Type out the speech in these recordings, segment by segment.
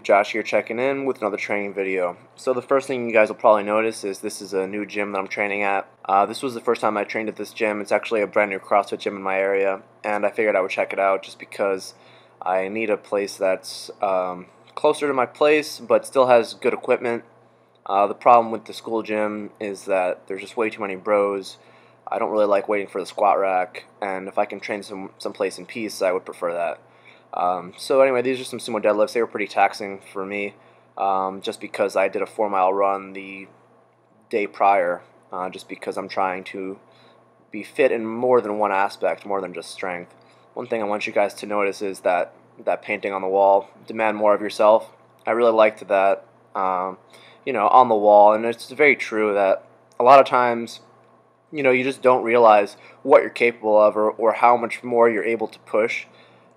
Josh here checking in with another training video. So the first thing you guys will probably notice is this is a new gym that I'm training at. This was the first time I trained at this gym. It's actually a brand new CrossFit gym in my area, and I figured I would check it out just because I need a place that's closer to my place but still has good equipment. The problem with the school gym is that there's just way too many bros. I don't really like waiting for the squat rack, and if I can train someplace in peace, I would prefer that. So anyway, these are some sumo deadlifts. They were pretty taxing for me, just because I did a 4-mile run the day prior, just because I'm trying to be fit in more than one aspect, more than just strength. One thing I want you guys to notice is that painting on the wall, demand more of yourself. I really liked that, on the wall, and it's very true that a lot of times, you just don't realize what you're capable of or how much more you're able to push.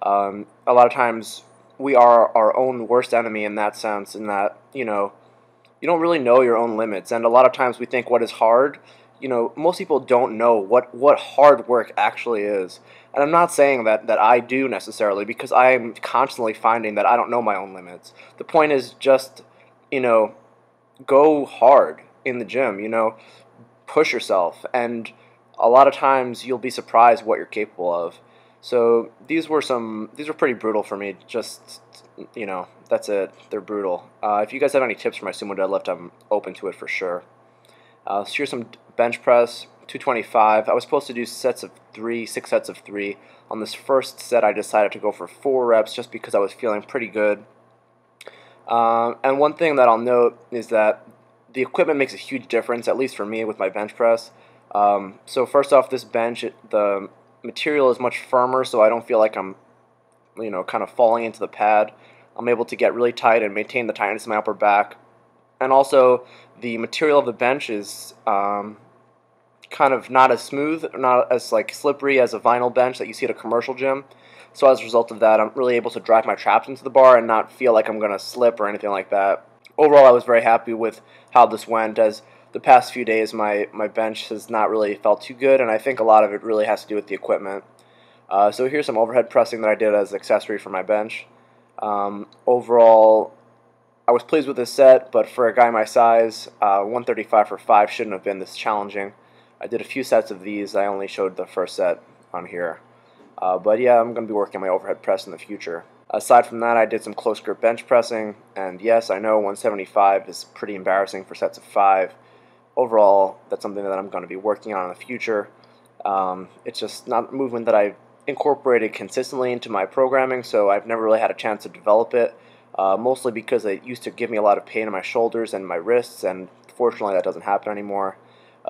A lot of times we are our own worst enemy in that sense, in that, you don't really know your own limits. And a lot of times we think what is hard, most people don't know what hard work actually is. And I'm not saying that I do necessarily, because I am constantly finding that I don't know my own limits. The point is just, go hard in the gym, push yourself, and a lot of times you'll be surprised what you're capable of. So these were pretty brutal for me. Just, that's it. They're brutal. If you guys have any tips for my sumo deadlift, I'm open to it for sure. So here's some bench press, 225. I was supposed to do 6 sets of 3. On this first set, I decided to go for 4 reps just because I was feeling pretty good. And one thing that I'll note is that the equipment makes a huge difference, at least for me with my bench press. So first off, this bench, the material is much firmer, so I don't feel like I'm, kind of falling into the pad. I'm able to get really tight and maintain the tightness in my upper back. And also, the material of the bench is kind of not as smooth, not as slippery as a vinyl bench that you see at a commercial gym. So as a result of that, I'm really able to drive my traps into the bar and not feel like I'm going to slip or anything like that. Overall, I was very happy with how this went, as the past few days my bench has not really felt too good, and I think a lot of it really has to do with the equipment. So here's some overhead pressing that I did as an accessory for my bench. Overall, I was pleased with this set, but for a guy my size, 135 for 5 shouldn't have been this challenging. I did a few sets of these. I only showed the first set on here. But yeah, I'm going to be working on my overhead press in the future. Aside from that, I did some close grip bench pressing, and yes, I know 175 is pretty embarrassing for sets of 5. Overall, that's something that I'm going to be working on in the future. It's just not a movement that I've incorporated consistently into my programming, so I've never really had a chance to develop it, mostly because it used to give me a lot of pain in my shoulders and my wrists, and fortunately that doesn't happen anymore.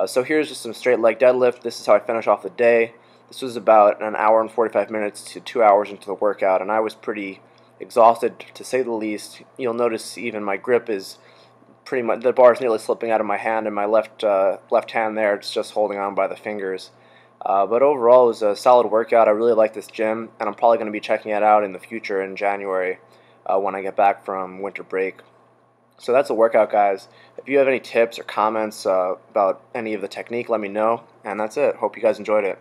So here's just some straight leg deadlift. This is how I finish off the day. This was about an hour and 45 minutes to 2 hours into the workout, and I was pretty exhausted, to say the least. You'll notice even my grip is pretty much, the bar is nearly slipping out of my hand, and my left hand there, it's just holding on by the fingers. But overall, it was a solid workout. I really like this gym, and I'm probably going to be checking it out in the future in January when I get back from winter break. So that's a workout, guys. If you have any tips or comments about any of the technique, let me know. And that's it. Hope you guys enjoyed it.